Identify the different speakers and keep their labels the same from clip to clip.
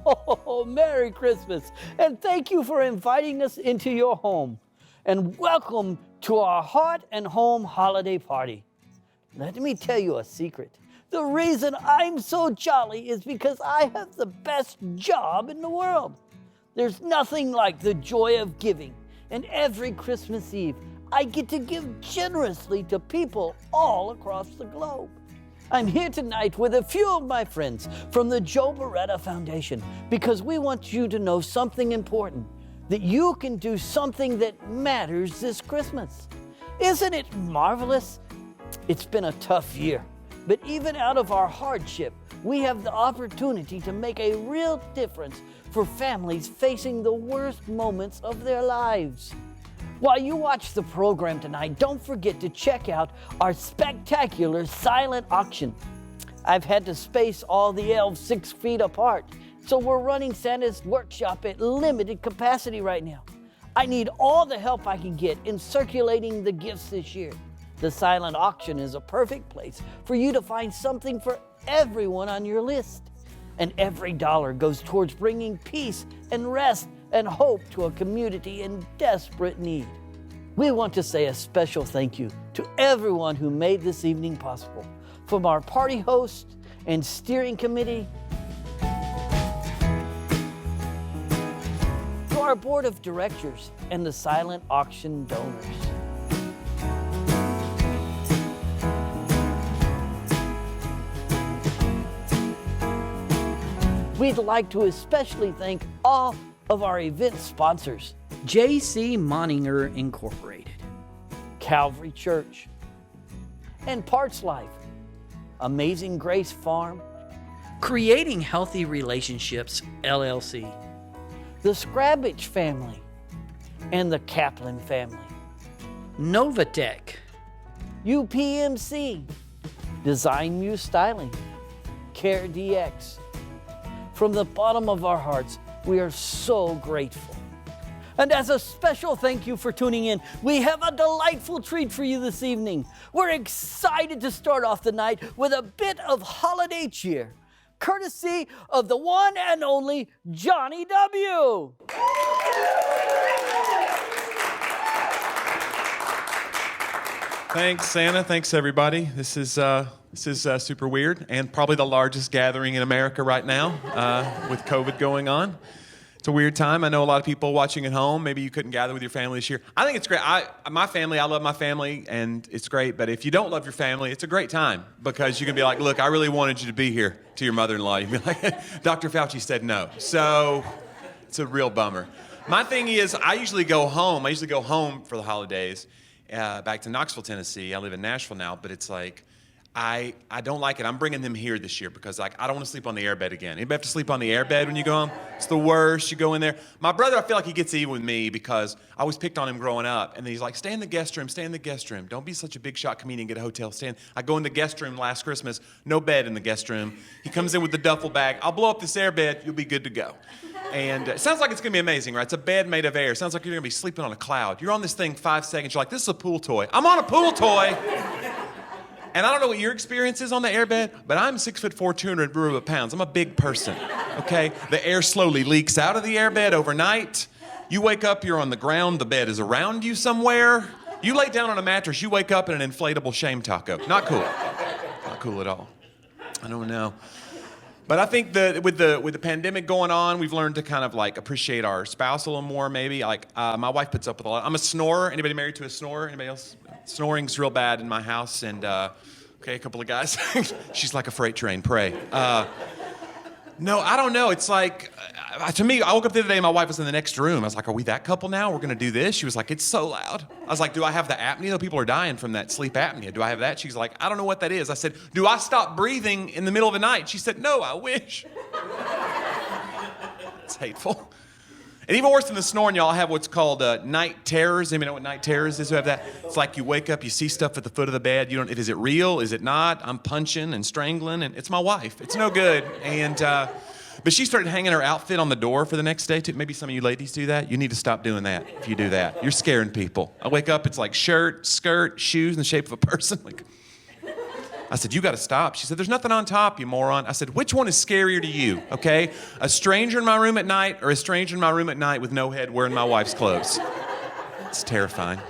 Speaker 1: Oh, Merry Christmas, and thank you for inviting us into your home. And welcome to our Heart and Home holiday party. Let me tell you a secret. The reason I'm so jolly is because I have the best job in the world. There's nothing like the joy of giving, and every Christmas Eve, I get to give generously to people all across the globe. I'm here tonight with a few of my friends from the Joe Beretta Foundation because we want you to know something important, that you can do something that matters this Christmas. Isn't it marvelous? It's been a tough year, but even out of our hardship, we have the opportunity to make a real difference for families facing the worst moments of their lives. While you watch the program tonight, don't forget to check out our spectacular silent auction. I've had to space all the elves 6 feet apart, so we're running Santa's workshop at limited capacity right now. I need all the help I can get in circulating the gifts this year. The silent auction is a perfect place for you to find something for everyone on your list. And every dollar goes towards bringing peace and rest and hope to a community in desperate need. We want to say a special thank you to everyone who made this evening possible, from our party host and steering committee to our board of directors and the silent auction donors. We'd like to especially thank all of our event sponsors:
Speaker 2: J.C. Moninger Incorporated,
Speaker 1: Calvary Church, and Parts Life, Amazing Grace Farm,
Speaker 2: Creating Healthy Relationships, LLC,
Speaker 1: the Scrabbage family, and the Kaplan family,
Speaker 2: Novatech,
Speaker 1: UPMC, Design Muse Styling, Care DX. From the bottom of our hearts, we are so grateful. And as a special thank you for tuning in, we have a delightful treat for you this evening. We're excited to start off the night with a bit of holiday cheer, courtesy of the one and only Jonnie W.
Speaker 3: Thanks, Santa. Thanks, everybody. This is super weird and probably the largest gathering in America right now with COVID going on. It's a weird time. I know a lot of people watching at home. Maybe you couldn't gather with your family this year. I think it's great. I love my family, and it's great. But if you don't love your family, it's a great time because you can be like, look, I really wanted you to be here to your mother-in-law. You'd be like, Dr. Fauci said no. So it's a real bummer. My thing is, I usually go home for the holidays. Back to Knoxville, Tennessee. I live in Nashville now, but it's like, I don't like it. I'm bringing them here this year because I don't want to sleep on the airbed again. Anybody have to sleep on the airbed when you go home? It's the worst. You go in there. My brother, I feel like he gets even with me because I always picked on him growing up. And then he's like, stay in the guest room, stay in the guest room. Don't be such a big shot comedian, get a hotel. I go in the guest room last Christmas, no bed in the guest room. He comes in with the duffel bag. I'll blow up this airbed. You'll be good to go. And it sounds like it's going to be amazing, right? It's a bed made of air. It sounds like you're going to be sleeping on a cloud. You're on this thing 5 seconds. You're like, this is a pool toy. I'm on a pool toy. And I don't know what your experience is on the airbed, but I'm 6'4", 200 pounds. I'm a big person, okay? The air slowly leaks out of the airbed overnight. You wake up, you're on the ground. The bed is around you somewhere. You lay down on a mattress. You wake up in an inflatable shame taco. Not cool. Not cool at all. I don't know. But I think that with the pandemic going on, we've learned to kind of like appreciate our spouse a little more. Maybe like my wife puts up with a lot. I'm a snorer. Anybody married to a snorer? Anybody else? Snoring's real bad in my house, and okay, a couple of guys. She's like a freight train. Pray. No, I don't know. It's like, to me, I woke up the other day and my wife was in the next room. I was like, are we that couple now? We're going to do this? She was like, it's so loud. I was like, do I have the apnea? People are dying from that sleep apnea. Do I have that? She's like, I don't know what that is. I said, do I stop breathing in the middle of the night? She said, no, I wish. It's hateful. And even worse than the snoring, y'all have what's called night terrors. Anybody know what night terrors is? Who have that? It's like you wake up, you see stuff at the foot of the bed. You don't. Is it real? Is it not? I'm punching and strangling, and it's my wife. It's no good. And but she started hanging her outfit on the door for the next day too. Maybe some of you ladies do that. You need to stop doing that. If you do that, you're scaring people. I wake up, it's like shirt, skirt, shoes in the shape of a person. Like, I said, you got to stop. She said, there's nothing on top, you moron. I said, which one is scarier to you, okay? A stranger in my room at night or a stranger in my room at night with no head wearing my wife's clothes? It's terrifying.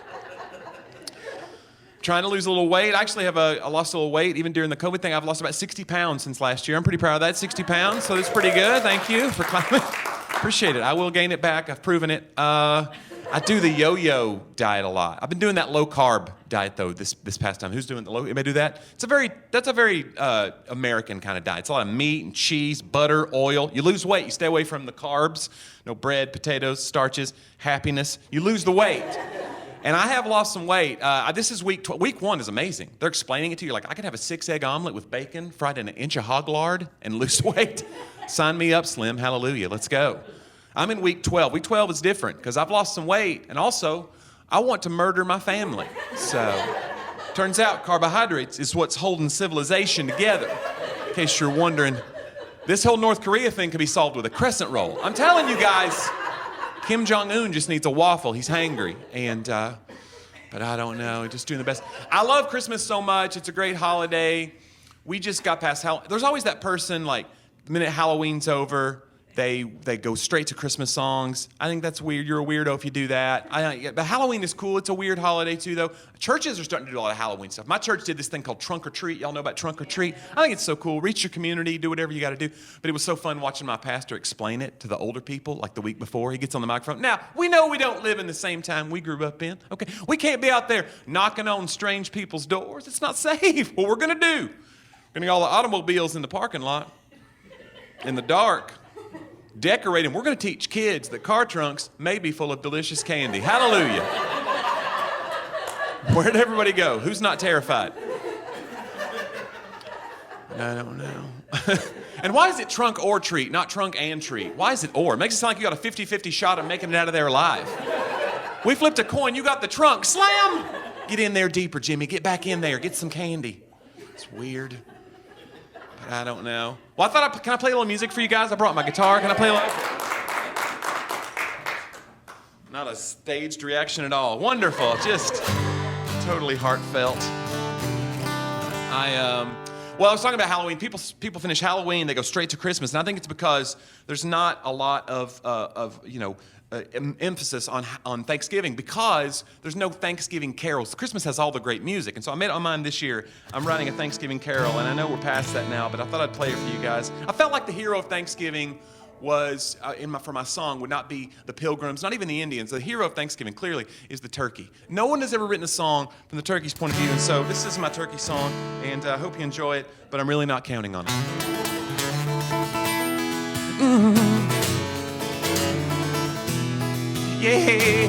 Speaker 3: Trying to lose a little weight. I actually I lost a little weight even during the COVID thing. I've lost about 60 pounds since last year. I'm pretty proud of that, 60 pounds, so that's pretty good. Thank you for climbing. Appreciate it. I will gain it back. I've proven it. I do the yo-yo diet a lot. I've been doing that low-carb diet, though, this past time. Who's doing the low? Anybody do that? That's a very American kind of diet. It's a lot of meat and cheese, butter, oil. You lose weight. You stay away from the carbs. No bread, potatoes, starches, happiness. You lose the weight. And I have lost some weight. This is week 12. Week 1 is amazing. They're explaining it to you like, I could have a 6-egg omelet with bacon, fried in an inch of hog lard, and lose weight. Sign me up, Slim. Hallelujah. Let's go. I'm in week 12. Week 12 is different because I've lost some weight, and also I want to murder my family. So, turns out carbohydrates is what's holding civilization together. In case you're wondering, this whole North Korea thing could be solved with a crescent roll. I'm telling you guys. Kim Jong-un just needs a waffle. He's hangry. But I don't know. Just doing the best. I love Christmas so much. It's a great holiday. We just got past Halloween. There's always that person, like, the minute Halloween's over, they go straight to Christmas songs. I think that's weird. You're a weirdo if you do that. But Halloween is cool. It's a weird holiday, too, though. Churches are starting to do a lot of Halloween stuff. My church did this thing called Trunk or Treat. Y'all know about Trunk or Treat? I think it's so cool. Reach your community. Do whatever you got to do. But it was so fun watching my pastor explain it to the older people, like the week before. He gets on the microphone. Now, we know we don't live in the same time we grew up in. Okay, we can't be out there knocking on strange people's doors. It's not safe. What we're going to do, we're going to get all the automobiles in the parking lot in the dark. Decorate them. We're going to teach kids that car trunks may be full of delicious candy. Hallelujah. Where'd everybody go? Who's not terrified? I don't know. And why is it trunk or treat, not trunk and treat? Why is it or? It makes it sound like you got a 50-50 shot of making it out of there alive. We flipped a coin. You got the trunk. Slam! Get in there deeper, Jimmy. Get back in there. Get some candy. It's weird. I don't know. Well, can I play a little music for you guys? I brought my guitar. Can I play a little? Not a staged reaction at all. Wonderful. Just totally heartfelt. I was talking about Halloween. People finish Halloween, they go straight to Christmas, and I think it's because there's not a lot of emphasis on Thanksgiving because there's no Thanksgiving carols. Christmas has all the great music, and so I made it on mine this year. I'm writing a Thanksgiving carol, and I know we're past that now, but I thought I'd play it for you guys. I felt like the hero of Thanksgiving was, for my song, would not be the Pilgrims, not even the Indians. The hero of Thanksgiving, clearly, is the turkey. No one has ever written a song from the turkey's point of view, and so this is my turkey song, and I hope you enjoy it, but I'm really not counting on it. Yeah.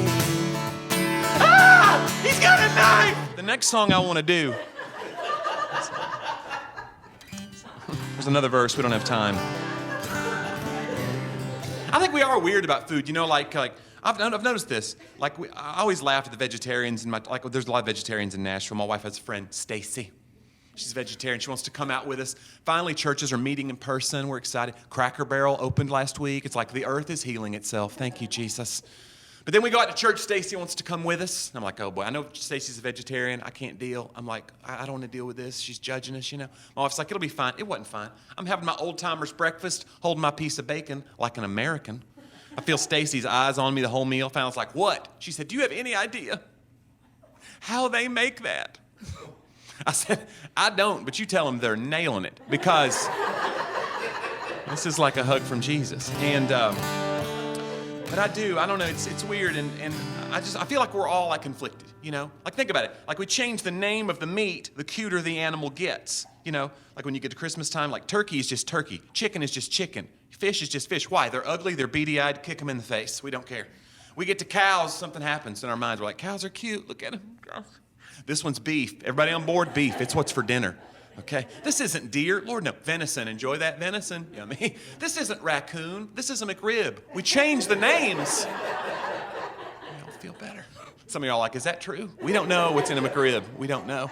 Speaker 3: Ah! He's got a knife! The next song I want to do. There's another verse. We don't have time. I think we are weird about food. You know, like I've noticed this. I always laugh at the vegetarians. There's a lot of vegetarians in Nashville. My wife has a friend, Stacy. She's a vegetarian. She wants to come out with us. Finally, churches are meeting in person. We're excited. Cracker Barrel opened last week. It's like the earth is healing itself. Thank you, Jesus. But then we go out to church. Stacy wants to come with us. I'm like, oh boy, I know Stacy's a vegetarian. I can't deal. I'm like, I don't want to deal with this. She's judging us, you know. My wife's like, it'll be fine. It wasn't fine. I'm having my old timers breakfast, holding my piece of bacon like an American. I feel Stacy's eyes on me the whole meal. I was like, what? She said, do you have any idea how they make that? I said, I don't, but you tell them they're nailing it because this is like a hug from Jesus. And but I don't know, it's weird, and I feel like we're all like conflicted, you know? Like think about it, like we change the name of the meat, the cuter the animal gets, you know? Like when you get to Christmas time, like turkey is just turkey, chicken is just chicken, fish is just fish. Why? They're ugly, they're beady-eyed, kick them in the face, we don't care. We get to cows, something happens in our minds, we're like, cows are cute, look at them. This one's beef, everybody on board, beef, it's what's for dinner. Okay, this isn't deer. Lord, no. Venison. Enjoy that venison. You know what I mean? This isn't raccoon. This is a McRib. We changed the names. We all feel better. Some of y'all are like, is that true? We don't know what's in a McRib. We don't know.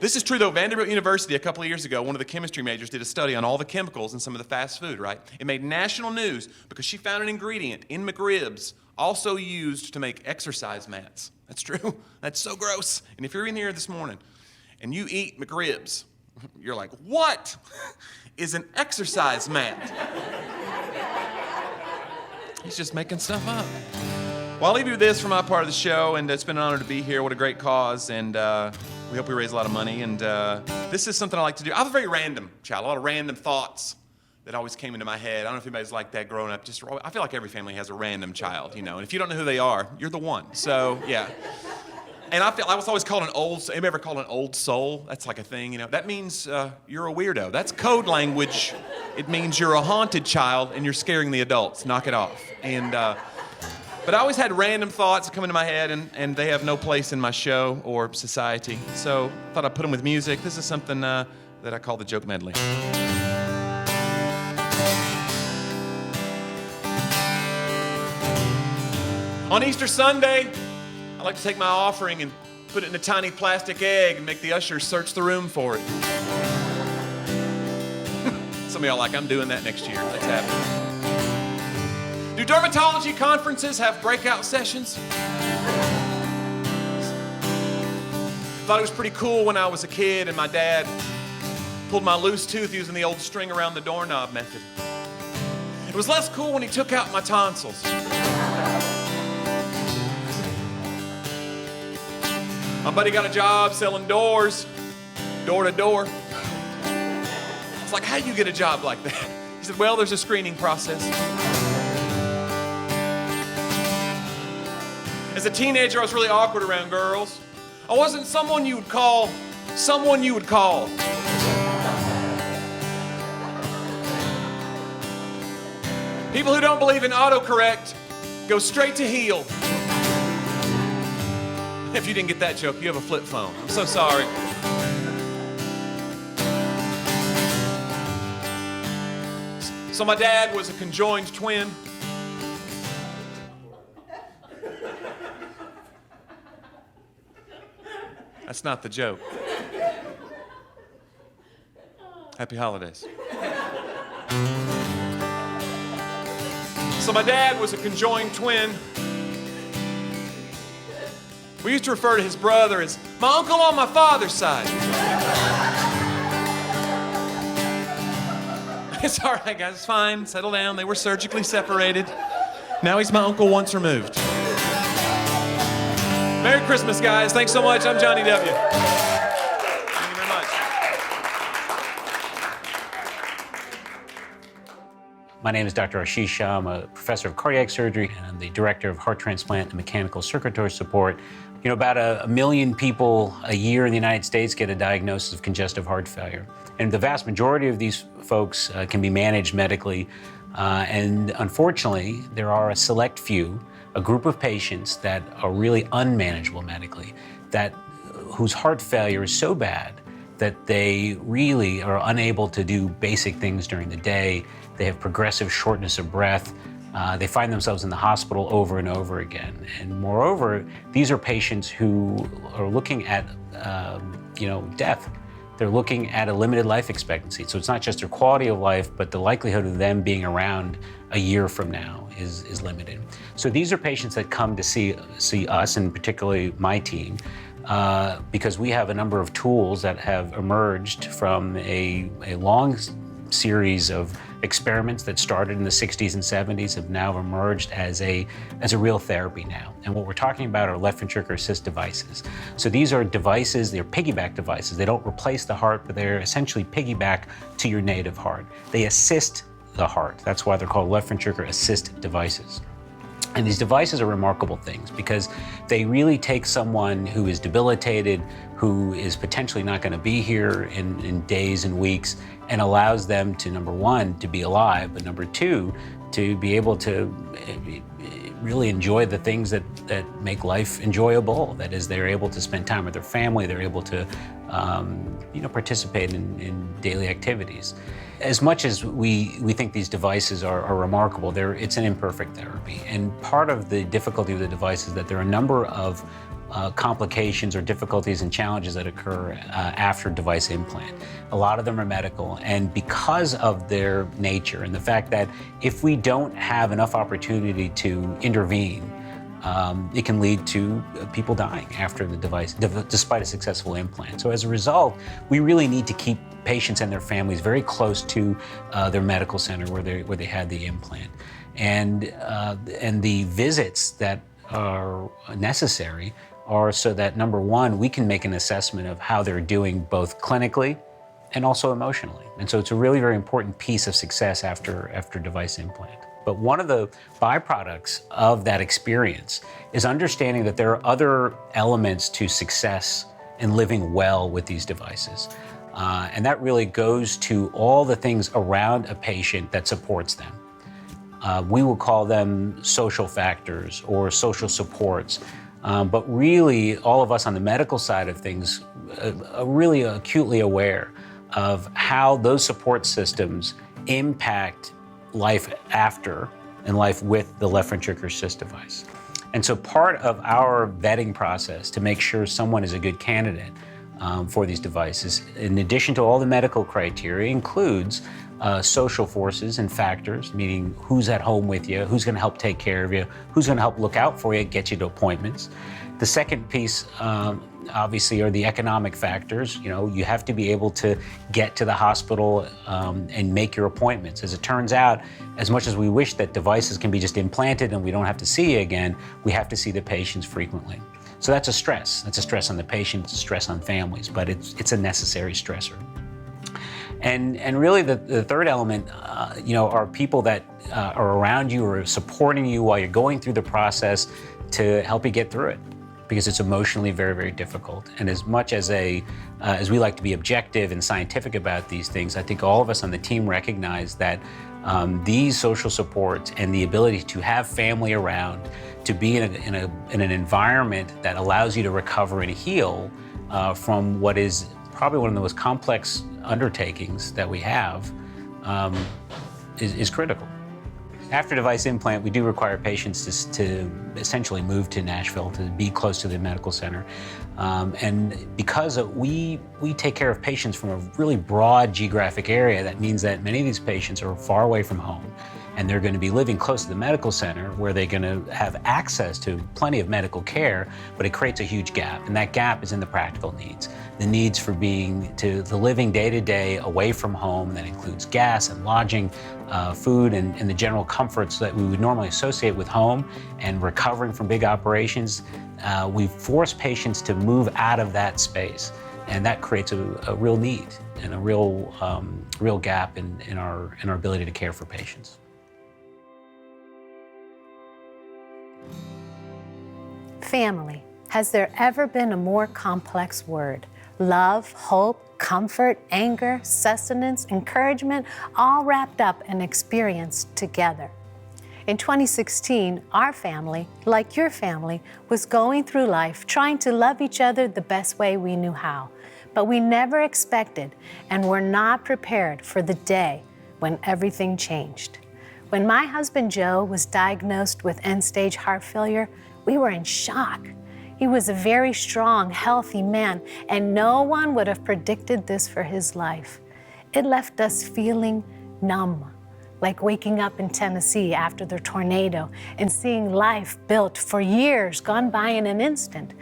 Speaker 3: This is true, though. Vanderbilt University, a couple of years ago, one of the chemistry majors did a study on all the chemicals in some of the fast food, right? It made national news because she found an ingredient in McRibs also used to make exercise mats. That's true. That's so gross. And if you're in here this morning and you eat McRibs, You're like, what is an exercise mat? He's just making stuff up. Well, I'll leave you with this for my part of the show, and it's been an honor to be here. What a great cause, and we hope we raise a lot of money. And this is something I like to do. I was a very random child, a lot of random thoughts that always came into my head. I don't know if anybody's like that growing up. I feel like every family has a random child, you know, and if you don't know who they are, you're the one. So, yeah. And I was always called an old, anybody ever called an old soul? That's like a thing, you know. That means you're a weirdo. That's code language. It means you're a haunted child and you're scaring the adults. Knock it off. And, but I always had random thoughts that come into my head, and they have no place in my show or society. So I thought I'd put them with music. This is something that I call the joke medley. On Easter Sunday, I like to take my offering and put it in a tiny plastic egg and make the ushers search the room for it. Some of y'all like, I'm doing that next year. That's happening. Do dermatology conferences have breakout sessions? Thought it was pretty cool when I was a kid and my dad pulled my loose tooth using the old string around the doorknob method. It was less cool when he took out my tonsils. My buddy got a job selling doors, door to door. It's like, how'd you get a job like that? He said, well, there's a screening process. As a teenager, I was really awkward around girls. I wasn't someone you would call someone you would call. People who don't believe in autocorrect go straight to heel. If you didn't get that joke, you have a flip phone. I'm so sorry. So my dad was a conjoined twin. That's not the joke. Happy holidays. So my dad was a conjoined twin. We used to refer to his brother as my uncle on my father's side. It's all right, guys. It's fine. Settle down. They were surgically separated. Now he's my uncle once removed. Merry Christmas, guys. Thanks so much. I'm Jonnie W. Thank you very much.
Speaker 4: My name is Dr. Ashish Shah. I'm a professor of cardiac surgery, and I'm the director of heart transplant and mechanical circulatory support. You know, about a million people a year in the United States get a diagnosis of congestive heart failure. And the vast majority of these folks can be managed medically. And unfortunately, there are a select few, a group of patients that are really unmanageable medically, whose heart failure is so bad that they really are unable to do basic things during the day. They have progressive shortness of breath. They find themselves in the hospital over and over again. And moreover, these are patients who are looking at, death. They're looking at a limited life expectancy. So it's not just their quality of life, but the likelihood of them being around a year from now is limited. So these are patients that come to see us, and particularly my team, because we have a number of tools that have emerged from a long series of experiments that started in the 60s and 70s have now emerged as a real therapy now. And what we're talking about are left ventricular assist devices. So these are devices, they're piggyback devices. They don't replace the heart, but they're essentially piggyback to your native heart. They assist the heart. That's why they're called left ventricular assist devices. And these devices are remarkable things because they really take someone who is debilitated, who is potentially not going to be here in days and weeks, and allows them to, number one, to be alive, but number two, to be able to really enjoy the things that make life enjoyable. That is, they're able to spend time with their family, they're able to participate in daily activities. As much as we think these devices are remarkable, it's an imperfect therapy. And part of the difficulty of the device is that there are a number of complications or difficulties and challenges that occur after device implant. A lot of them are medical, and because of their nature and the fact that if we don't have enough opportunity to intervene, it can lead to people dying after the device, despite a successful implant. So as a result, we really need to keep patients and their families very close to their medical center where they had the implant. And the visits that are necessary are so that, number one, we can make an assessment of how they're doing both clinically and also emotionally. And so it's a really very important piece of success after device implant. But one of the byproducts of that experience is understanding that there are other elements to success in living well with these devices. And that really goes to all the things around a patient that supports them. We will call them social factors or social supports. But really, all of us on the medical side of things are really acutely aware of how those support systems impact life after and life with the left ventricular assist device. And so part of our vetting process to make sure someone is a good candidate for these devices, in addition to all the medical criteria, includes social forces and factors, meaning who's at home with you, who's going to help take care of you, who's going to help look out for you, get you to appointments. The second piece, obviously, are the economic factors. You know, you have to be able to get to the hospital and make your appointments. As it turns out, as much as we wish that devices can be just implanted and we don't have to see you again, we have to see the patients frequently. So that's a stress. That's a stress on the patient, it's a stress on families, but it's a necessary stressor. And really the third element, are people that are around you or supporting you while you're going through the process to help you get through it, because it's emotionally very, very difficult. And as much as as we like to be objective and scientific about these things, I think all of us on the team recognize that these social supports and the ability to have family around, to be in an environment that allows you to recover and heal from what is probably one of the most complex undertakings that we have is critical. After device implant, we do require patients to essentially move to Nashville to be close to the medical center. And because we take care of patients from a really broad geographic area, that means that many of these patients are far away from home, and they're going to be living close to the medical center where they're going to have access to plenty of medical care, but it creates a huge gap, and that gap is in the practical needs. The needs for the living day to day away from home. That includes gas and lodging, food, and the general comforts that we would normally associate with home, and recovering from big operations. We force patients to move out of that space, and that creates a real need and a real gap in our ability to care for patients.
Speaker 5: Family. Has there ever been a more complex word? Love, hope, comfort, anger, sustenance, encouragement, all wrapped up and experienced together. In 2016, our family, like your family, was going through life trying to love each other the best way we knew how. But we never expected and were not prepared for the day when everything changed. When my husband Joe was diagnosed with end-stage heart failure, we were in shock. He was a very strong, healthy man, and no one would have predicted this for his life. It left us feeling numb, like waking up in Tennessee after the tornado and seeing life built for years gone by in an instant.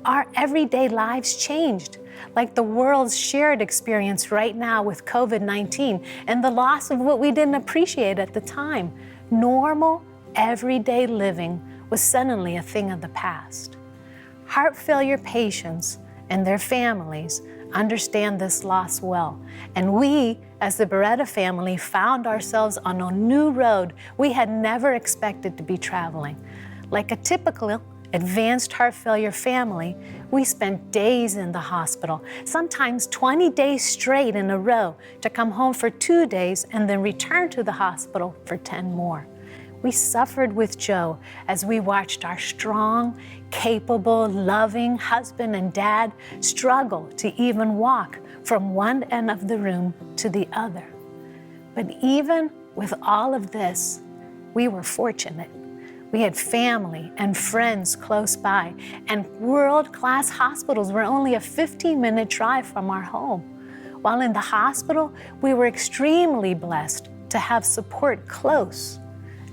Speaker 5: Our everyday lives changed, like the world's shared experience right now with COVID-19 and the loss of what we didn't appreciate at the time. Normal, everyday living was suddenly a thing of the past. Heart failure patients and their families understand this loss well, and we, as the Beretta family, found ourselves on a new road we had never expected to be traveling. Like a typical advanced heart failure family, we spent days in the hospital, sometimes 20 days straight in a row, to come home for 2 days and then return to the hospital for 10 more. We suffered with Joe as we watched our strong, capable, loving husband and dad struggle to even walk from one end of the room to the other. But even with all of this, we were fortunate. We had family and friends close by, and world-class hospitals were only a 15-minute drive from our home. While in the hospital, we were extremely blessed to have support close,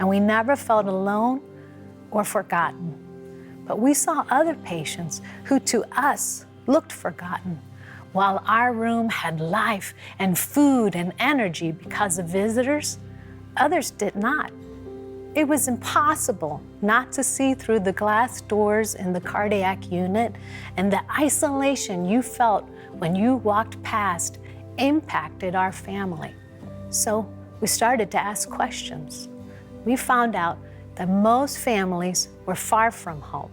Speaker 5: and we never felt alone or forgotten. but we saw other patients who to us looked forgotten. While our room had life and food and energy because of visitors, others did not. It was impossible not to see through the glass doors in the cardiac unit, and the isolation you felt when you walked past impacted our family. So we started to ask questions. We found out that most families were far from home.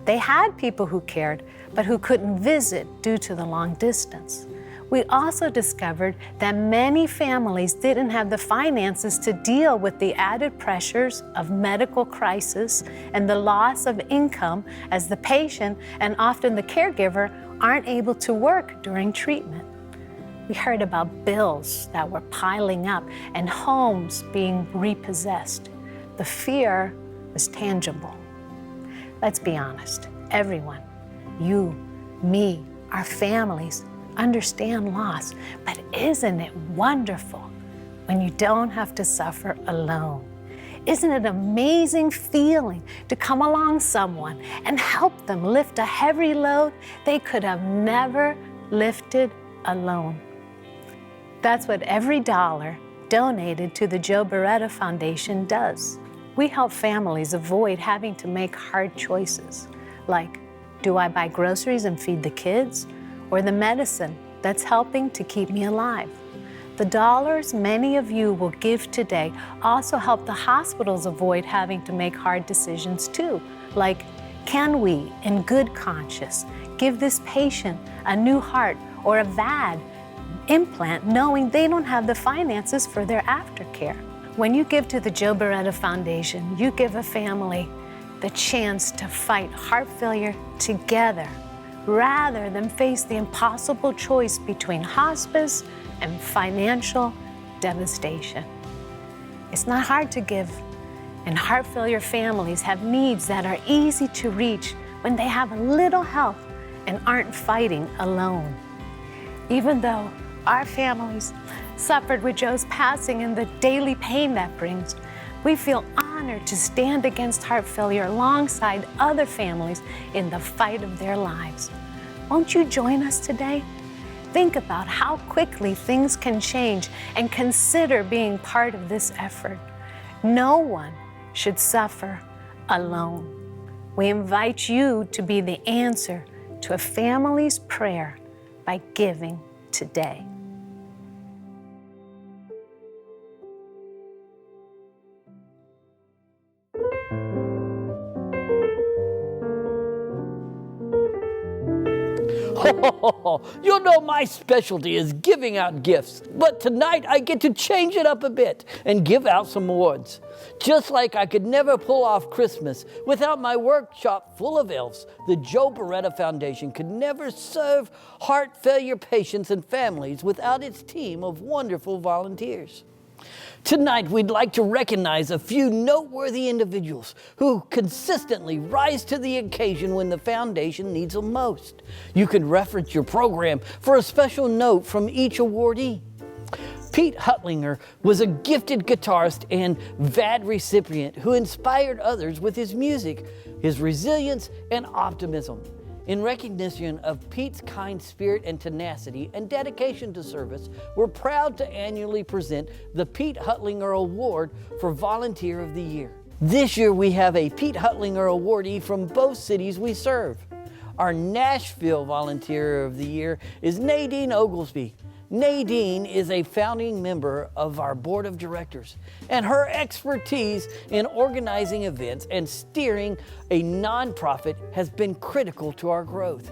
Speaker 5: They had people who cared, but who couldn't visit due to the long distance. We also discovered that many families didn't have the finances to deal with the added pressures of medical crisis and the loss of income, as the patient and often the caregiver aren't able to work during treatment. We heard about bills that were piling up and homes being repossessed. The fear was tangible. Let's be honest, everyone, you, me, our families, understand loss, but isn't it wonderful when you don't have to suffer alone? Isn't it an amazing feeling to come along someone and help them lift a heavy load they could have never lifted alone? That's what every dollar donated to the Joe Beretta Foundation does. We help families avoid having to make hard choices, like, do I buy groceries and feed the kids, or the medicine that's helping to keep me alive? The dollars many of you will give today also help the hospitals avoid having to make hard decisions too, like, can we, in good conscience, give this patient a new heart or a VAD implant knowing they don't have the finances for their aftercare? When you give to the Joe Beretta Foundation, you give a family the chance to fight heart failure together, rather than face the impossible choice between hospice and financial devastation. It's not hard to give, and heart failure families have needs that are easy to reach when they have a little help and aren't fighting alone. Even though our families suffered with Joe's passing and the daily pain that brings, we feel honored to stand against heart failure alongside other families in the fight of their lives. Won't you join us today? Think about how quickly things can change and consider being part of this effort. No one should suffer alone. We invite you to be the answer to a family's prayer by giving today.
Speaker 1: You know my specialty is giving out gifts, but tonight I get to change it up a bit and give out some awards. Just like I could never pull off Christmas without my workshop full of elves, the Joe Beretta Foundation could never serve heart failure patients and families without its team of wonderful volunteers. Tonight, we'd like to recognize a few noteworthy individuals who consistently rise to the occasion when the foundation needs them most. You can reference your program for a special note from each awardee. Pete Huttlinger was a gifted guitarist and VAD recipient who inspired others with his music, his resilience, and optimism. In recognition of Pete's kind spirit and tenacity and dedication to service, we're proud to annually present the Pete Huttlinger Award for Volunteer of the Year. This year we have a Pete Huttlinger awardee from both cities we serve. Our Nashville Volunteer of the Year is Nadine Oglesby. Nadine is a founding member of our board of directors, and her expertise in organizing events and steering a nonprofit has been critical to our growth.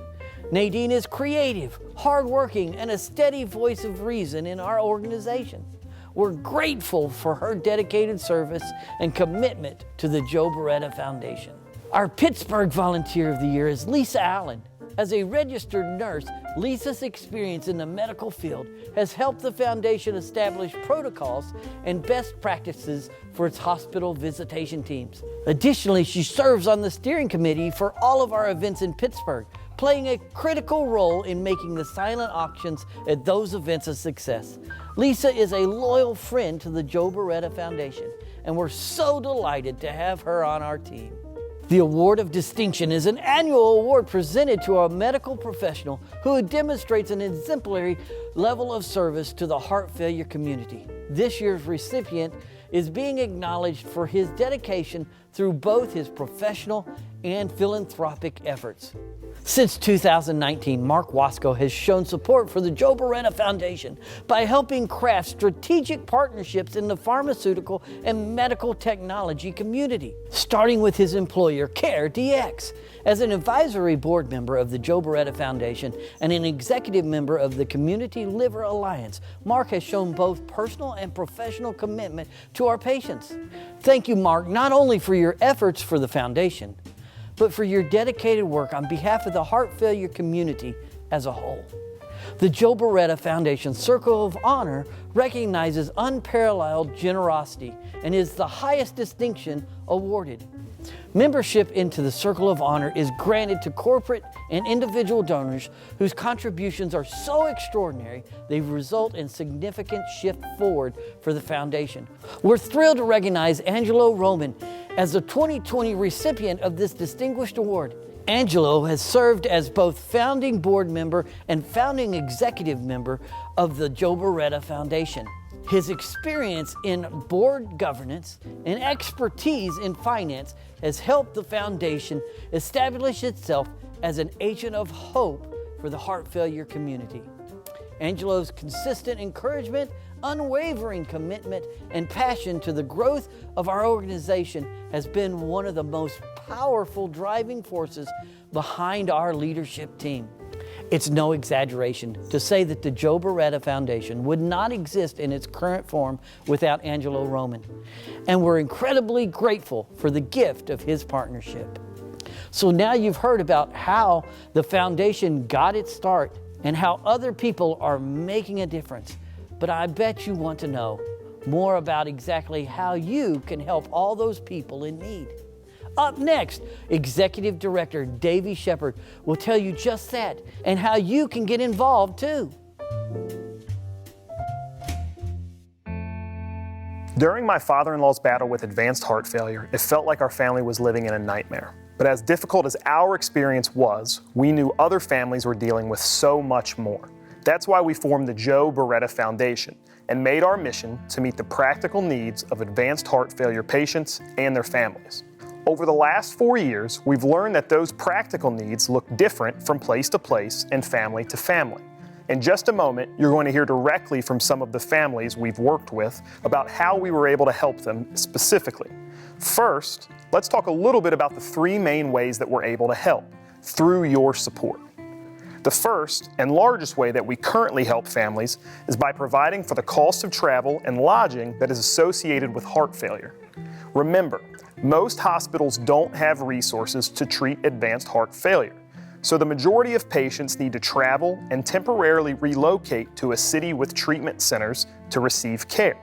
Speaker 1: Nadine is creative, hardworking, and a steady voice of reason in our organization. We're grateful for her dedicated service and commitment to the Joe Beretta Foundation. Our Pittsburgh Volunteer of the Year is Lisa Allen. As a registered nurse, Lisa's experience in the medical field has helped the foundation establish protocols and best practices for its hospital visitation teams. Additionally, she serves on the steering committee for all of our events in Pittsburgh, playing a critical role in making the silent auctions at those events a success. Lisa is a loyal friend to the Joe Beretta Foundation, and we're so delighted to have her on our team. The Award of Distinction is an annual award presented to a medical professional who demonstrates an exemplary level of service to the heart failure community. This year's recipient is being acknowledged for his dedication through both his professional and philanthropic efforts. Since 2019, Mark Wasco has shown support for the Joe Beretta Foundation by helping craft strategic partnerships in the pharmaceutical and medical technology community, starting with his employer, CareDx. As an advisory board member of the Joe Beretta Foundation and an executive member of the Community Liver Alliance, Mark has shown both personal and professional commitment to our patients. Thank you, Mark, not only for your efforts for the foundation, but for your dedicated work on behalf of the heart failure community as a whole. The Joe Beretta Foundation Circle of Honor recognizes unparalleled generosity and is the highest distinction awarded. Membership into the Circle of Honor is granted to corporate and individual donors whose contributions are so extraordinary they result in significant shift forward for the foundation. We're thrilled to recognize Angelo Roman as the 2020 recipient of this distinguished award. Angelo has served as both founding board member and founding executive member of the Joe Beretta Foundation. His experience in board governance and expertise in finance has helped the foundation establish itself as an agent of hope for the heart failure community. Angelo's consistent encouragement, unwavering commitment, and passion to the growth of our organization has been one of the most powerful driving forces behind our leadership team. It's no exaggeration to say that the Joe Beretta Foundation would not exist in its current form without Angelo Roman, and we're incredibly grateful for the gift of his partnership. So now you've heard about how the foundation got its start and how other people are making a difference, but I bet you want to know more about exactly how you can help all those people in need. Up next, Executive Director Davey Shepard will tell you just that and how you can get involved too.
Speaker 6: During my father-in-law's battle with advanced heart failure, it felt like our family was living in a nightmare. But as difficult as our experience was, we knew other families were dealing with so much more. That's why we formed the Joe Beretta Foundation and made our mission to meet the practical needs of advanced heart failure patients and their families. Over the last 4 years, we've learned that those practical needs look different from place to place and family to family. In just a moment, you're going to hear directly from some of the families we've worked with about how we were able to help them specifically. First, let's talk a little bit about the 3 main ways that we're able to help through your support. The first and largest way that we currently help families is by providing for the cost of travel and lodging that is associated with heart failure. Remember, most hospitals don't have resources to treat advanced heart failure, so the majority of patients need to travel and temporarily relocate to a city with treatment centers to receive care.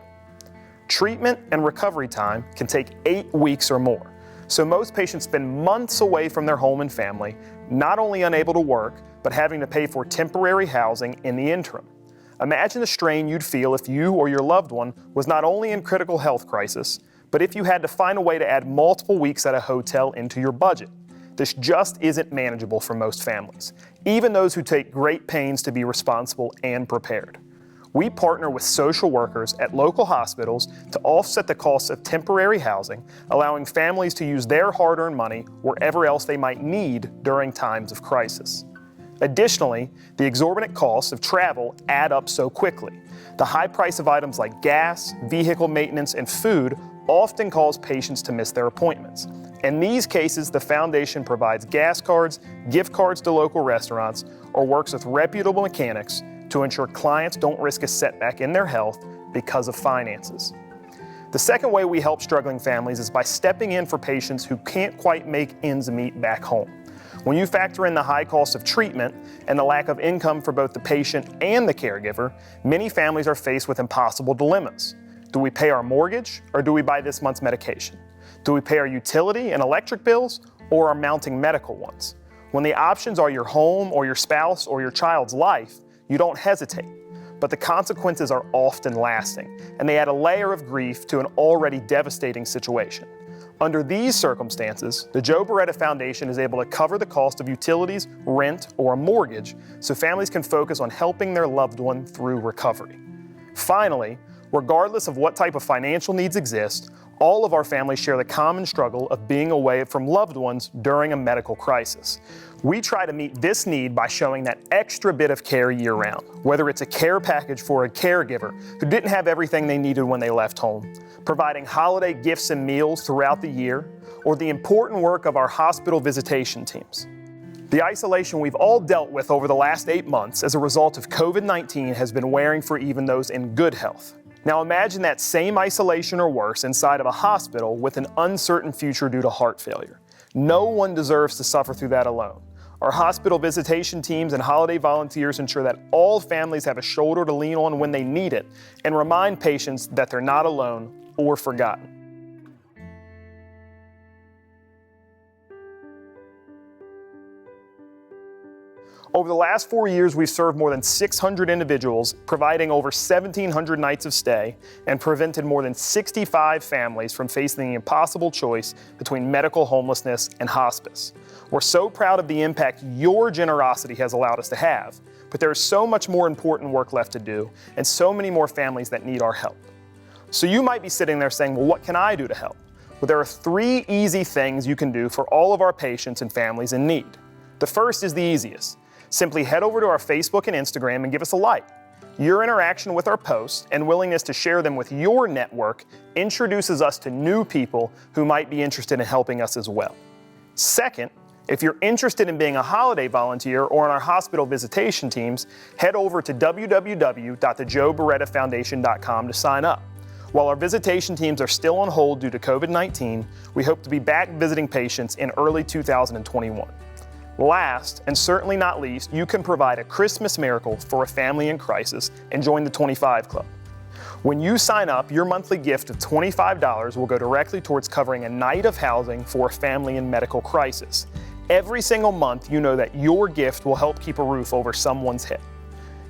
Speaker 6: Treatment and recovery time can take 8 weeks or more, so most patients spend months away from their home and family, not only unable to work, but having to pay for temporary housing in the interim. Imagine the strain you'd feel if you or your loved one was not only in critical health crisis, but if you had to find a way to add multiple weeks at a hotel into your budget. This just isn't manageable for most families, even those who take great pains to be responsible and prepared. We partner with social workers at local hospitals to offset the costs of temporary housing, allowing families to use their hard-earned money wherever else they might need during times of crisis. Additionally, the exorbitant costs of travel add up so quickly. The high price of items like gas, vehicle maintenance, and food often cause patients to miss their appointments. In these cases, the foundation provides gas cards, gift cards to local restaurants, or works with reputable mechanics to ensure clients don't risk a setback in their health because of finances. The second way we help struggling families is by stepping in for patients who can't quite make ends meet back home. When you factor in the high cost of treatment and the lack of income for both the patient and the caregiver, many families are faced with impossible dilemmas. Do we pay our mortgage, or do we buy this month's medication? Do we pay our utility and electric bills, or our mounting medical ones? When the options are your home or your spouse or your child's life, you don't hesitate. But the consequences are often lasting, and they add a layer of grief to an already devastating situation. Under these circumstances, the Joe Beretta Foundation is able to cover the cost of utilities, rent, or a mortgage so families can focus on helping their loved one through recovery. Finally, regardless of what type of financial needs exist, all of our families share the common struggle of being away from loved ones during a medical crisis. We try to meet this need by showing that extra bit of care year-round, whether it's a care package for a caregiver who didn't have everything they needed when they left home, providing holiday gifts and meals throughout the year, or the important work of our hospital visitation teams. The isolation we've all dealt with over the last 8 months as a result of COVID-19 has been wearing for even those in good health. Now imagine that same isolation or worse inside of a hospital with an uncertain future due to heart failure. No one deserves to suffer through that alone. Our hospital visitation teams and holiday volunteers ensure that all families have a shoulder to lean on when they need it and remind patients that they're not alone or forgotten. Over the last 4 years, we've served more than 600 individuals, providing over 1,700 nights of stay, and prevented more than 65 families from facing the impossible choice between medical homelessness and hospice. We're so proud of the impact your generosity has allowed us to have, but there is so much more important work left to do, and so many more families that need our help. So you might be sitting there saying, well, what can I do to help? Well, there are 3 easy things you can do for all of our patients and families in need. The first is the easiest. Simply head over to our Facebook and Instagram and give us a like. Your interaction with our posts and willingness to share them with your network introduces us to new people who might be interested in helping us as well. Second, if you're interested in being a holiday volunteer or in our hospital visitation teams, head over to www.thejoeberettafoundation.com to sign up. While our visitation teams are still on hold due to COVID-19, we hope to be back visiting patients in early 2021. Last, and certainly not least, you can provide a Christmas miracle for a family in crisis and join the 25 Club. When you sign up, your monthly gift of $25 will go directly towards covering a night of housing for a family in medical crisis. Every single month, you know that your gift will help keep a roof over someone's head.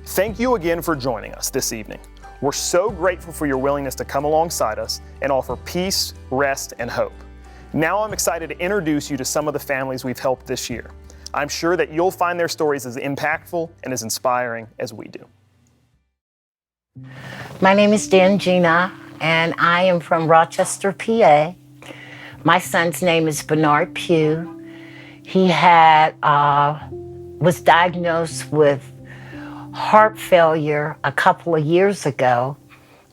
Speaker 6: Thank you again for joining us this evening. We're so grateful for your willingness to come alongside us and offer peace, rest, and hope. Now I'm excited to introduce you to some of the families we've helped this year. I'm sure that you'll find their stories as impactful and as inspiring as we do.
Speaker 7: My name is Dangina, and I am from Rochester, PA. My son's name is Bernard Pugh. He was diagnosed with heart failure a couple of years ago,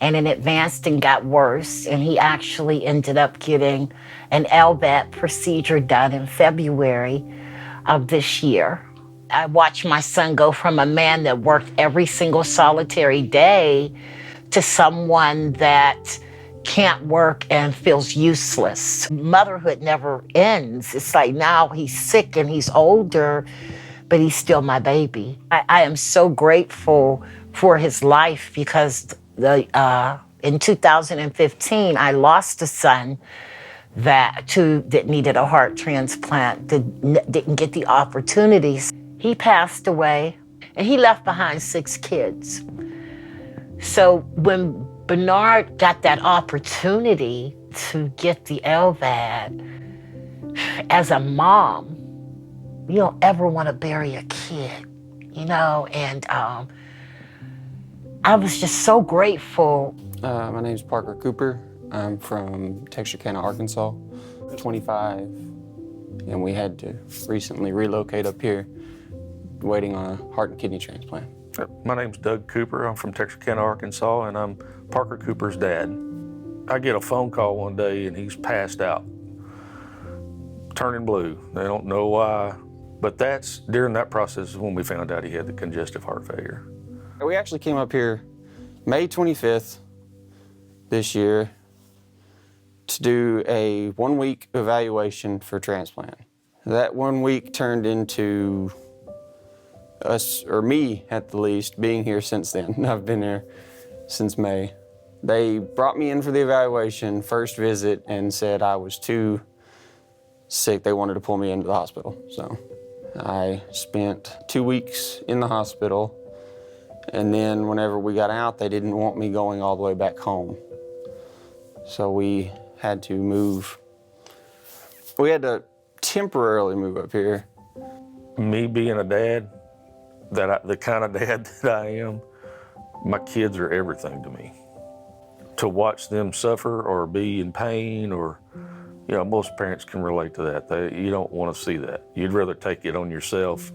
Speaker 7: and it advanced and got worse, and he actually ended up getting an LVAD procedure done in February of this year. I watched my son go from a man that worked every single solitary day to someone that can't work and feels useless. Motherhood never ends. It's like now he's sick and he's older, but he's still my baby. I am so grateful for his life because in 2015, I lost a son that needed a heart transplant, didn't get the opportunities. He passed away, and he left behind 6 kids. So when Bernard got that opportunity to get the LVAD, as a mom, you don't ever want to bury a kid, and I was just so grateful.
Speaker 8: My name's Parker Cooper. I'm from Texarkana, Arkansas, 25, and we had to recently relocate up here, waiting on a heart and kidney transplant.
Speaker 9: My name's Doug Cooper. I'm from Texarkana, Arkansas, and I'm Parker Cooper's dad. I get a phone call one day and he's passed out, turning blue. They don't know why, but during that process is when we found out he had the congestive heart failure.
Speaker 8: We actually came up here May 25th this year to do a 1-week evaluation for transplant. That 1 week turned into us, or me at the least, being here since then. I've been here since May. They brought me in for the evaluation, first visit, and said I was too sick. They wanted to pull me into the hospital. So I spent 2 weeks in the hospital, and then whenever we got out, they didn't want me going all the way back home. So we had to move We had to temporarily move up here.
Speaker 9: Me being a dad, the kind of dad that I am, my kids are everything to me. To watch them suffer or be in pain, or, you know, most parents can relate to that. You don't want to see that. You'd rather take it on yourself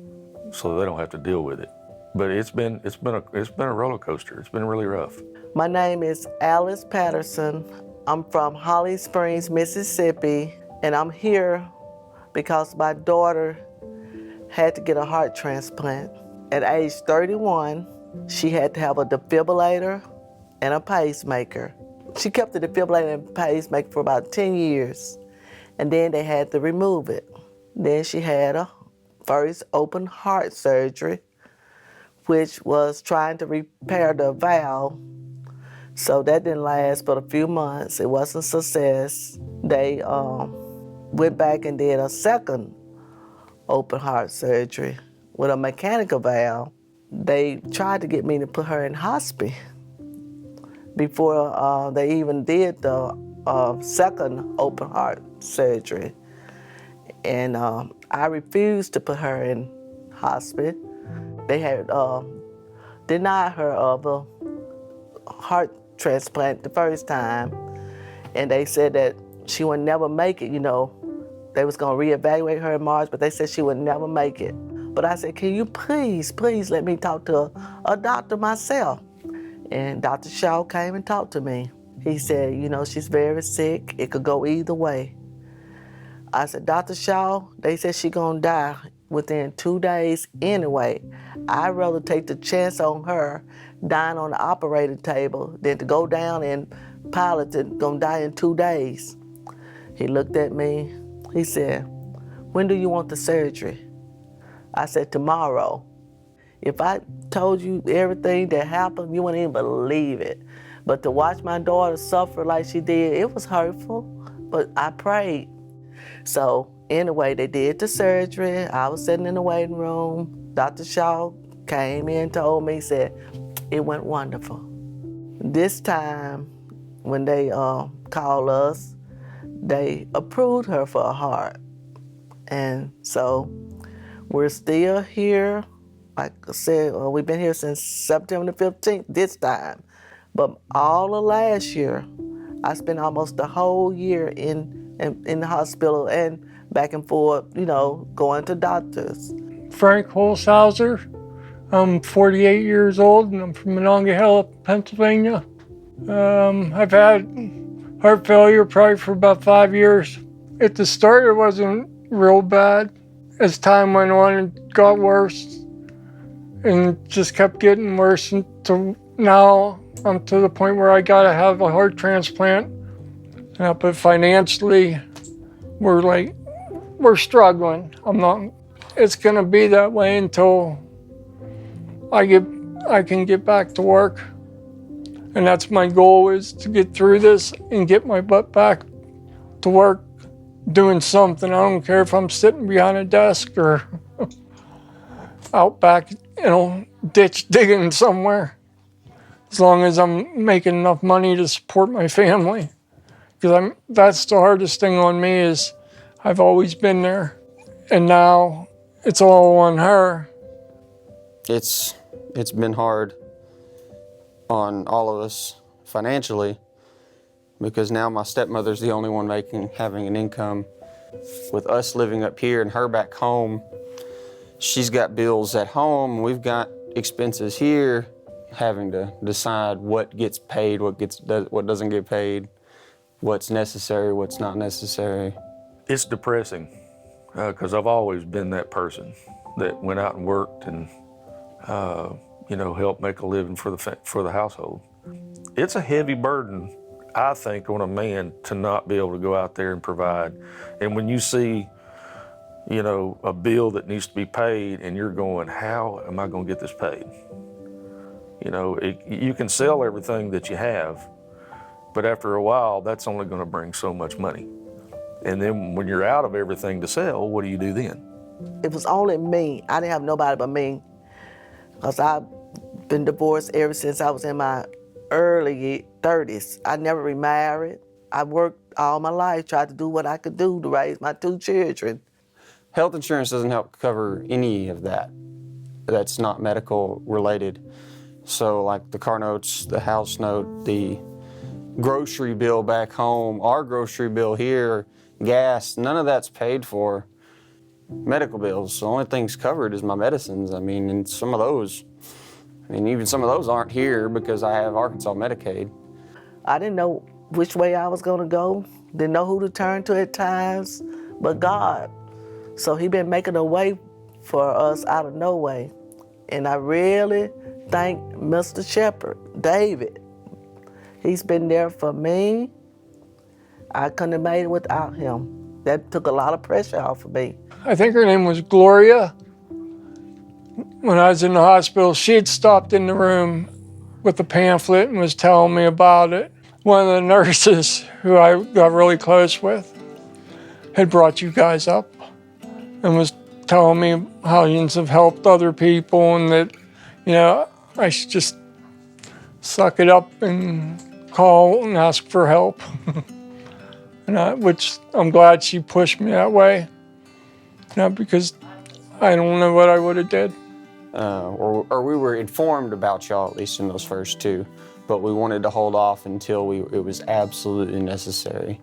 Speaker 9: so they don't have to deal with it. But it's been a roller coaster. It's been really rough.
Speaker 10: My name is Alice Patterson. I'm from Holly Springs, Mississippi, and I'm here because my daughter had to get a heart transplant. At age 31, she had to have a defibrillator and a pacemaker. She kept the defibrillator and pacemaker for about 10 years, and then they had to remove it. Then she had a first open heart surgery, which was trying to repair the valve. So that didn't last but a few months. It wasn't a success. They went back and did a second open heart surgery with a mechanical valve. They tried to get me to put her in hospice before they even did the second open heart surgery. And I refused to put her in hospice. They had denied her of a heart transplant the first time, and they said that she would never make it. You know, they was gonna reevaluate her in March, but they said she would never make it. But I said, can you please let me talk to a doctor myself? And Dr. Shaw came and talked to me. He said, you know, she's very sick. It could go either way. I said, Dr. Shaw, they said she's gonna die within 2 days anyway. I'd rather take the chance on her dying on the operating table than to go down and pilot it, gonna die in 2 days. He looked at me, he said, when do you want the surgery? I said, tomorrow. If I told you everything that happened, you wouldn't even believe it. But to watch my daughter suffer like she did, it was hurtful, but I prayed. So anyway, they did the surgery. I was sitting in the waiting room. Dr. Shaw came in, told me, said, it went wonderful. This time, when they called us, they approved her for a heart. And so we're still here. Like I said, we've been here since September the 15th this time. But all of last year, I spent almost the whole year in the hospital and back and forth, you know, going to doctors.
Speaker 11: Frank Holshauser. I'm 48 years old and I'm from Monongahela, Pennsylvania. I've had heart failure probably for about 5 years. At the start, it wasn't real bad. As time went on, it got worse and just kept getting worse until now I'm to the point where I gotta have a heart transplant. But financially, we're struggling. It's gonna be that way until I can get back to work. And that's my goal, is to get through this and get my butt back to work doing something. I don't care if I'm sitting behind a desk or out back, you know, ditch digging somewhere. As long as I'm making enough money to support my family. Because that's the hardest thing on me, is I've always been there. And now it's all on her.
Speaker 8: It's been hard on all of us financially, because now my stepmother's the only one having an income. With us living up here and her back home, she's got bills at home, we've got expenses here, having to decide what gets paid, what doesn't get paid, what's necessary, what's not necessary. It's depressing, because I've always been that person that went out and worked and helped make a living for the household. It's a heavy burden, I think, on a man to not be able to go out there and provide. And when you see, a bill that needs to be paid and you're going, how am I going to get this paid? You can sell everything that you have, but after a while, that's only going to bring so much money. And then when you're out of everything to sell, what do you do then?
Speaker 10: It was only me. I didn't have nobody but me, because I've been divorced ever since I was in my early 30s. I never remarried. I worked all my life, tried to do what I could do to raise my 2 children.
Speaker 8: Health insurance doesn't help cover any of that. That's not medical related. So like the car notes, the house note, the grocery bill back home, our grocery bill here, gas, none of that's paid for. Medical bills, the only things covered is my medicines. I mean, and some of those, even some of those aren't here because I have Arkansas Medicaid.
Speaker 10: I didn't know which way I was gonna go, didn't know who to turn to at times, but God. So he been making a way for us out of no way. And I really thank Mr. Shepherd, David. He's been there for me. I couldn't have made it without him. That took a lot of pressure off of me.
Speaker 11: I think her name was Gloria. When I was in the hospital, she had stopped in the room with the pamphlet and was telling me about it. One of the nurses who I got really close with had brought you guys up and was telling me how you have helped other people and that, you know, I should just suck it up and call and ask for help. Which I'm glad she pushed me that way. Not because I don't know what I would have did.
Speaker 8: Or we were informed about y'all, at least in those first 2, but we wanted to hold off until it was absolutely necessary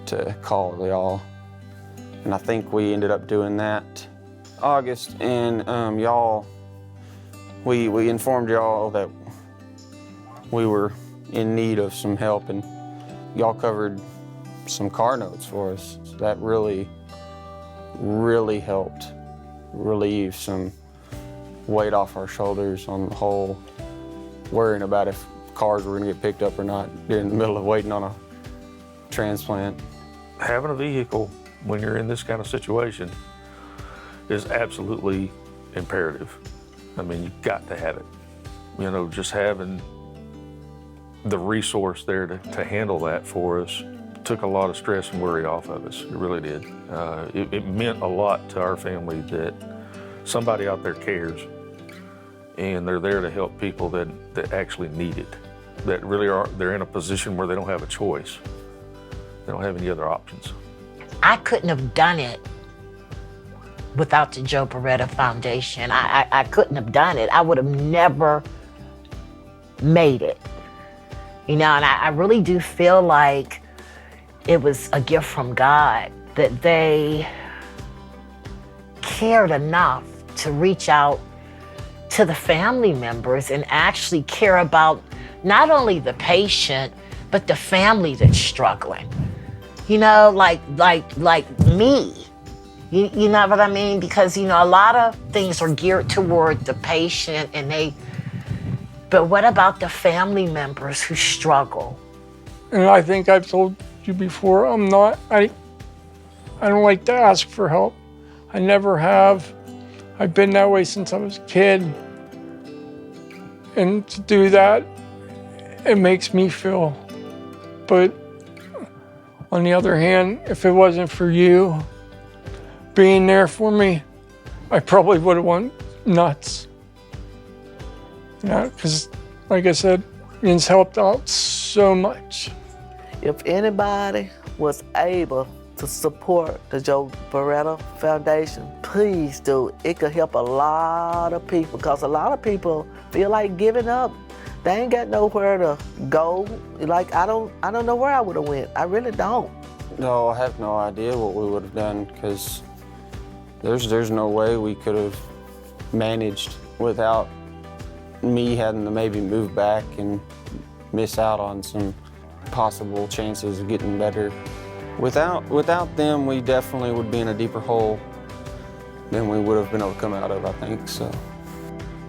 Speaker 8: to call y'all. And I think we ended up doing that August, and we informed y'all that we were in need of some help, and y'all covered some car notes for us. So that really helped relieve some weight off our shoulders on the whole worrying about if cars were gonna get picked up or not during the middle of waiting on a transplant.
Speaker 9: Having a vehicle when you're in this kind of situation is absolutely imperative. I mean, you've got to have it. You know, just having the resource there to handle that for us took a lot of stress and worry off of us. It really did. It meant a lot to our family that somebody out there cares and they're there to help people that actually need it, that really they're in a position where they don't have a choice. They don't have any other options.
Speaker 7: I couldn't have done it without the Joe Beretta Foundation. I couldn't have done it. I would have never made it. You know, and I really do feel like it was a gift from God that they cared enough to reach out to the family members and actually care about not only the patient, but the family that's struggling. You know, like me. You know what I mean? Because, you know, a lot of things are geared toward the patient but what about the family members who struggle?
Speaker 11: And I think I've told you before, I don't like to ask for help. I never have. I've been that way since I was a kid. And to do that, it makes me feel. But on the other hand, if it wasn't for you being there for me, I probably would have went nuts. Yeah, because like I said, Ian's helped out so much.
Speaker 10: If anybody was able to support the Joe Beretta Foundation, please do. It could help a lot of people because a lot of people feel like giving up. They ain't got nowhere to go. Like, I don't know where I would have went. I really don't.
Speaker 8: No, I have no idea what we would have done because there's no way we could have managed without me having to maybe move back and miss out on some possible chances of getting better. Without them, we definitely would be in a deeper hole than we would have been able to come out of, I think, so.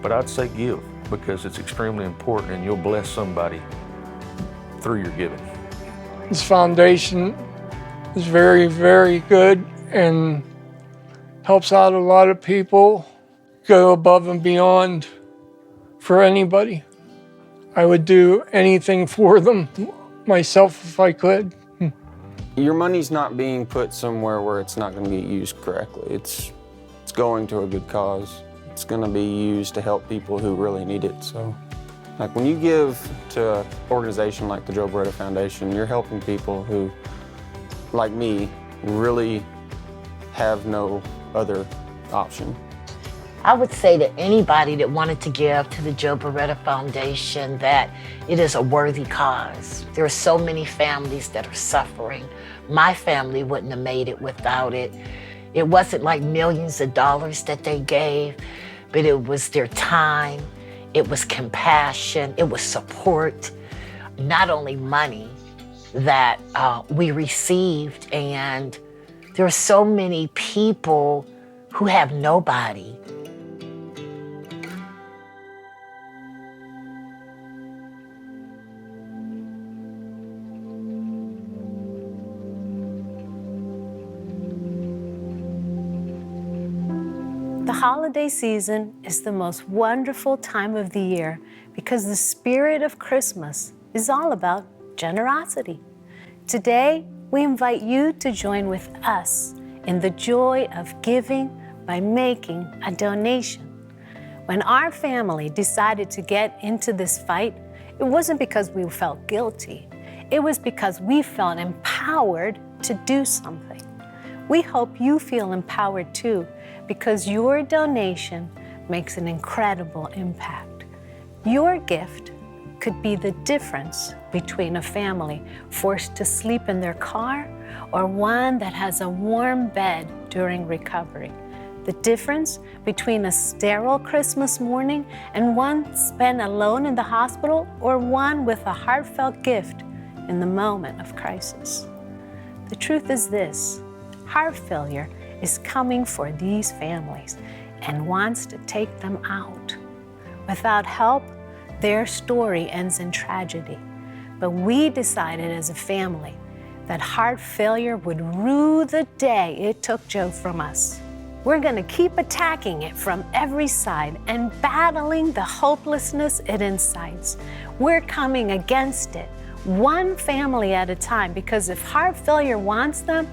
Speaker 9: But I'd say give, because it's extremely important and you'll bless somebody through your giving.
Speaker 11: This foundation is very, very good and helps out a lot of people, go above and beyond for anybody. I would do anything for them myself if I could.
Speaker 8: Your money's not being put somewhere where it's not going to get used correctly. It's going to a good cause. It's going to be used to help people who really need it. So, like when you give to an organization like the Joe Beretta Foundation, you're helping people who like me really have no other option.
Speaker 7: I would say to anybody that wanted to give to the Joe Beretta Foundation that it is a worthy cause. There are so many families that are suffering. My family wouldn't have made it without it. It wasn't like millions of dollars that they gave, but it was their time, it was compassion, it was support, not only money that we received. And there are so many people who have nobody.
Speaker 5: The holiday season is the most wonderful time of the year because the spirit of Christmas is all about generosity. Today, we invite you to join with us in the joy of giving by making a donation. When our family decided to get into this fight, it wasn't because we felt guilty. It was because we felt empowered to do something. We hope you feel empowered too, because your donation makes an incredible impact. Your gift could be the difference between a family forced to sleep in their car or one that has a warm bed during recovery. The difference between a sterile Christmas morning and one spent alone in the hospital or one with a heartfelt gift in the moment of crisis. The truth is this: heart failure is coming for these families and wants to take them out. Without help, their story ends in tragedy. But we decided as a family that heart failure would rue the day it took Joe from us. We're gonna keep attacking it from every side and battling the hopelessness it incites. We're coming against it, one family at a time, because if heart failure wants them,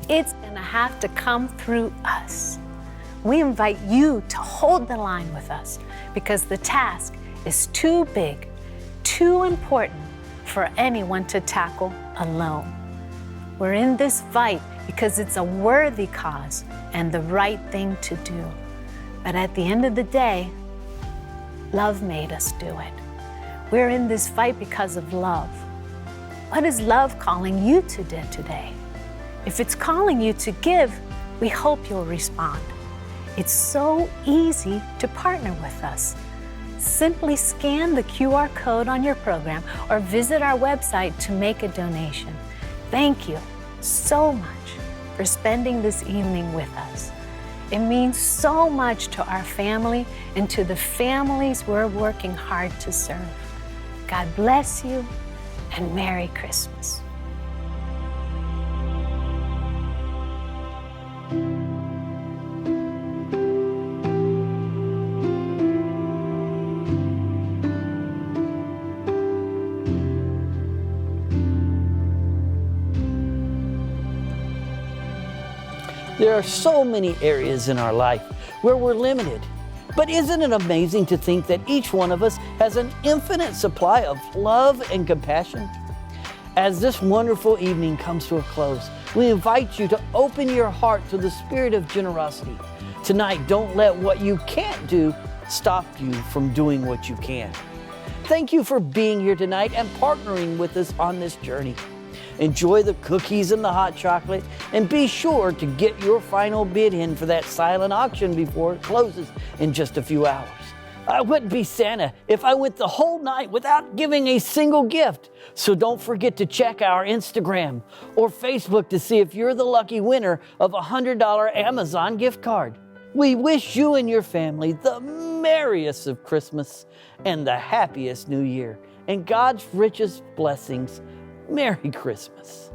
Speaker 5: it's gonna have to come through us. We invite you to hold the line with us because the task is too big, too important for anyone to tackle alone. We're in this fight because it's a worthy cause and the right thing to do. But at the end of the day, love made us do it. We're in this fight because of love. What is love calling you to do today? If it's calling you to give, we hope you'll respond. It's so easy to partner with us. Simply scan the QR code on your program or visit our website to make a donation. Thank you so much for spending this evening with us. It means so much to our family and to the families we're working hard to serve. God bless you and Merry Christmas.
Speaker 1: There are so many areas in our life where we're limited. But isn't it amazing to think that each one of us has an infinite supply of love and compassion? As this wonderful evening comes to a close, we invite you to open your heart to the spirit of generosity. Tonight, don't let what you can't do stop you from doing what you can. Thank you for being here tonight and partnering with us on this journey. Enjoy the cookies and the hot chocolate, and be sure to get your final bid in for that silent auction before it closes in just a few hours. I wouldn't be Santa if I went the whole night without giving a single gift. So don't forget to check our Instagram or Facebook to see if you're the lucky winner of a $100 Amazon gift card. We wish you and your family the merriest of Christmas and the happiest New Year, and God's richest blessings. Merry Christmas.